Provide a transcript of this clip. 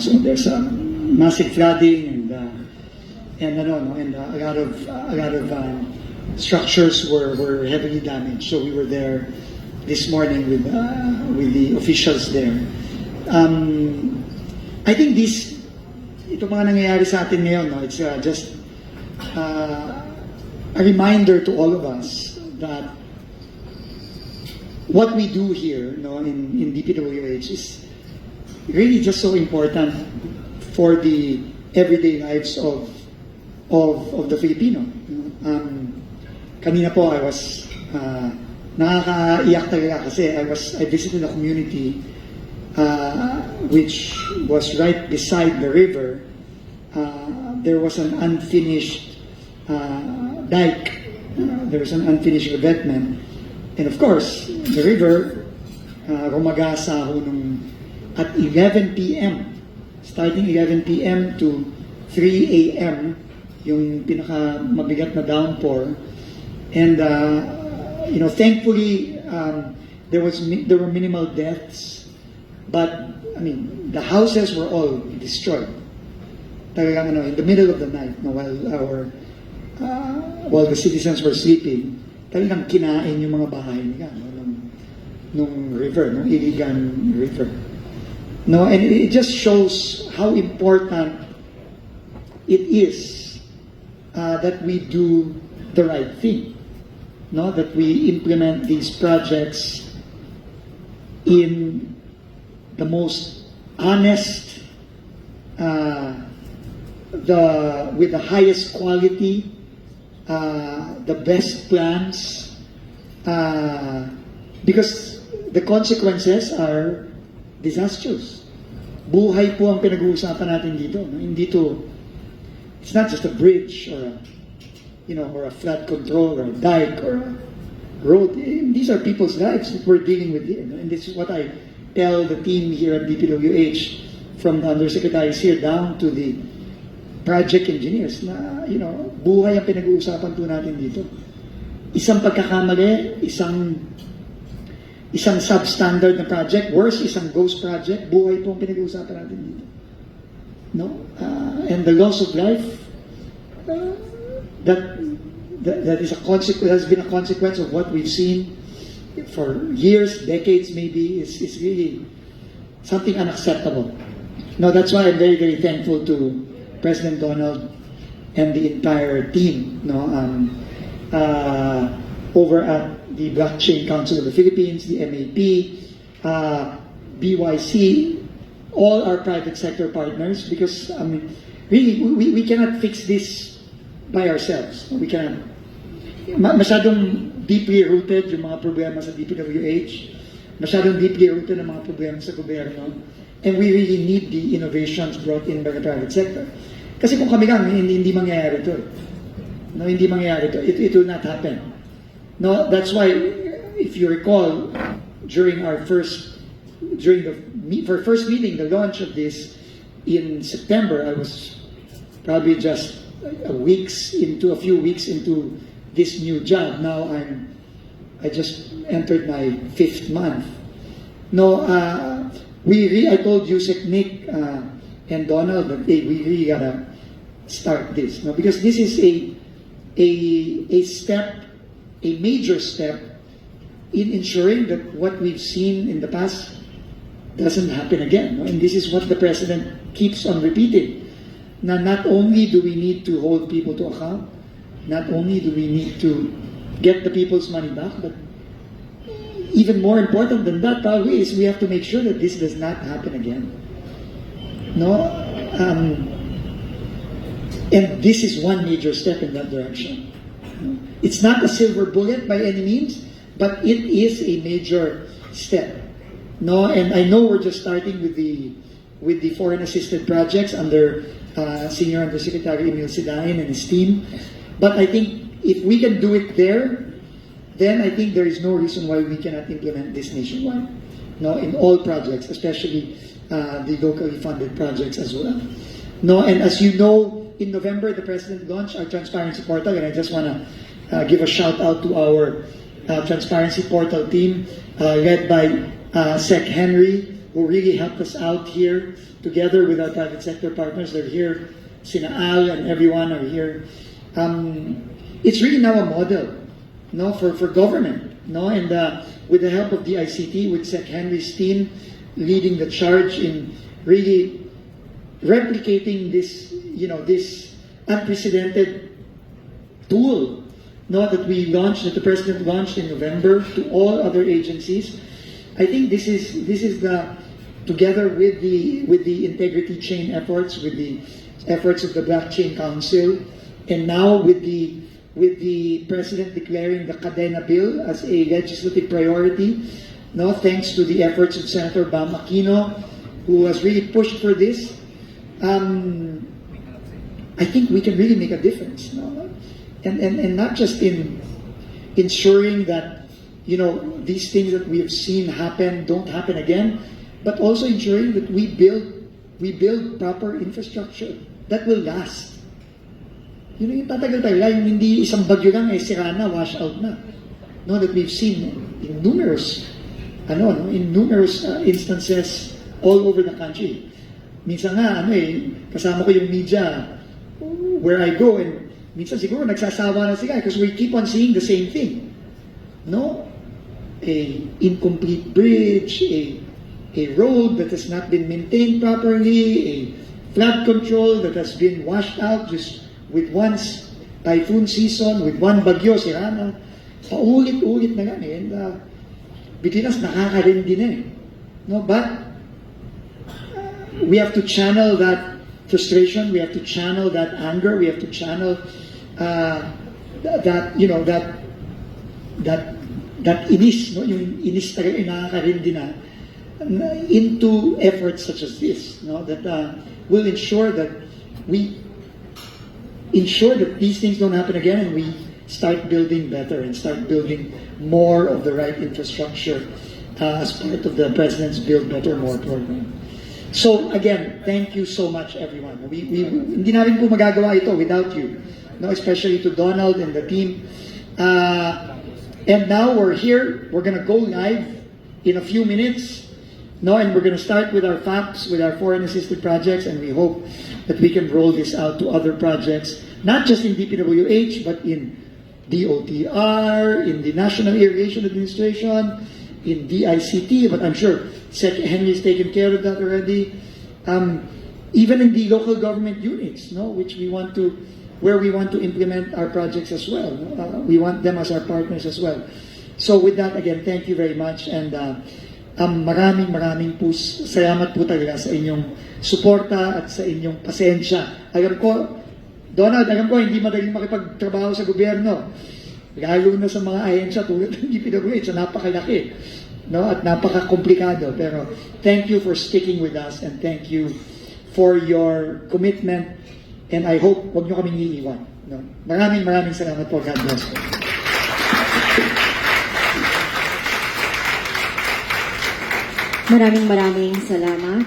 So there's massive flooding and a lot of structures were heavily damaged. So we were there this morning with the officials there. I think ito mga nangyayari sa atin ngayon, no, it's just a reminder to all of us that what we do here, no, in DPWH is really just so important for the everyday lives of the Filipino. Kanina po I was nakakaiyak talaga kasi I visited a community which was right beside the river. There was an unfinished dike. There was an unfinished revetment. And of course, the river rumagasa at 11 p.m. Starting 11 p.m. to 3 a.m. yung pinaka mabigat na downpour. And thankfully there were minimal deaths, but I mean the houses were all destroyed. Talagang in the middle of the night, while the citizens were sleeping, talagang kinain yung mga bahay nila nung river, nung Iligan River. No, and it just shows how important it is that we do the right thing. No, that we implement these projects in the most honest, with the highest quality, the best plans, because the consequences are disastrous. Buhay po ang pinag-uusapan natin dito. No? It's not just a bridge or a flood control or a dike or a road. These are people's lives that we're dealing with here. And this is what I tell the team here at DPWH, from the undersecretaries here down to the project engineers, na buhay ang pinag-uusapan po natin dito. Isang pagkakamali, isang substandard na project, worse, isang ghost project, buhay po ang pinag-uusapan natin dito. No? And the loss of life, that is has been a consequence of what we've seen for years, decades maybe, is really something unacceptable. No, that's why I'm very, very thankful to President Donald and the entire team, over at the Blockchain Council of the Philippines, the MAP, BYC, all our private sector partners, because really we cannot fix this by ourselves. We cannot. Masyadong deeply rooted yung mga problema sa DPWH, masyadong deeply rooted ang mga problema sa gobyerno, and we really need the innovations brought in by the private sector. Kasi kung kami lang, hindi mangyayari ito. No, hindi mangyayari ito. It will not happen. No, that's why, if you recall, during our first meeting, the launch of this in September, I was probably just a few weeks into this new job. Now I just entered my 5th month. No, I told Yusek, Nick, and Donald that we really gotta start this. No, because this is a major step in ensuring that what we've seen in the past doesn't happen again. No? And this is what the President keeps on repeating. Now, not only do we need to hold people to account, not only do we need to get the people's money back, but even more important than that probably is we have to make sure that this does not happen again. No, and this is one major step in that direction. It's not a silver bullet by any means, but it is a major step. No, and I know we're just starting with the foreign assisted projects under Senior Undersecretary Emil Sidain and his team. But I think if we can do it there, then I think there is no reason why we cannot implement this nationwide. No, in all projects, especially the locally funded projects as well. No, and as you know, in November the President launched our transparency portal, and I just want to give a shout out to our transparency portal team led by Sec Henry, who really helped us out here together with our private sector partners. They're here. Sina Al and everyone are here. It's really now a model, no, for government, no, and with the help of the ICT, with Sec Henry's team leading the charge in really replicating this, this unprecedented tool, no, that the president launched in November to all other agencies. I think this is the, together with the integrity chain efforts, with the efforts of the Blockchain Council, and now with the president declaring the Cadena Bill as a legislative priority, no, thanks to the efforts of Senator Bam Aquino, who has really pushed for this. I think we can really make a difference, no? And not just in ensuring that these things that we have seen happen don't happen again, but also ensuring that we build proper infrastructure that will last. Yung tatagal-tagal, yung hindi isang bagyo lang sira na, wash out na. No, that we've seen in numerous instances all over the country. Minsan nga, kasama ko yung media where I go, and minsan siguro nagsasawa na sila because we keep on seeing the same thing. No? A incomplete bridge, a road that has not been maintained properly, a flood control that has been washed out just with one typhoon season, with one bagyo, sira na. Paulit-ulit na gan and Pilipinas nakakarindi na No, but we have to channel that frustration, we have to channel that anger, we have to channel that inis, no, yung inis talaga nakakarindi na, into efforts such as this, no, that will ensure that these things don't happen again, and we start building better and start building more of the right infrastructure as part of the President's Build Better More program. So again, thank you so much, everyone. Hindi namin po magagawa ito without you, no, especially to Donald and the team. And now we're here. We're going to go live in a few minutes. No, and we're going to start with our FAPs, with our foreign assisted projects, and we hope that we can roll this out to other projects, not just in DPWH, but in DOTR, in the National Irrigation Administration, in DICT, but I'm sure Sec Henry's taken care of that already. Even in the local government units, no, where we want to implement our projects as well. We want them as our partners as well. So with that, again, thank you very much, and maraming po salamat po talaga sa inyong suporta at sa inyong pasensya. Alam ko, Donald, hindi madaling makipagtrabaho sa gobyerno. Lalo na sa mga ahensya tulad ng DPWH, napakalaki, no, at napaka-komplikado. Pero thank you for sticking with us, and thank you for your commitment, and I hope wag nyo kaming iiwan. No? Maraming salamat po. God bless you. Maraming salamat.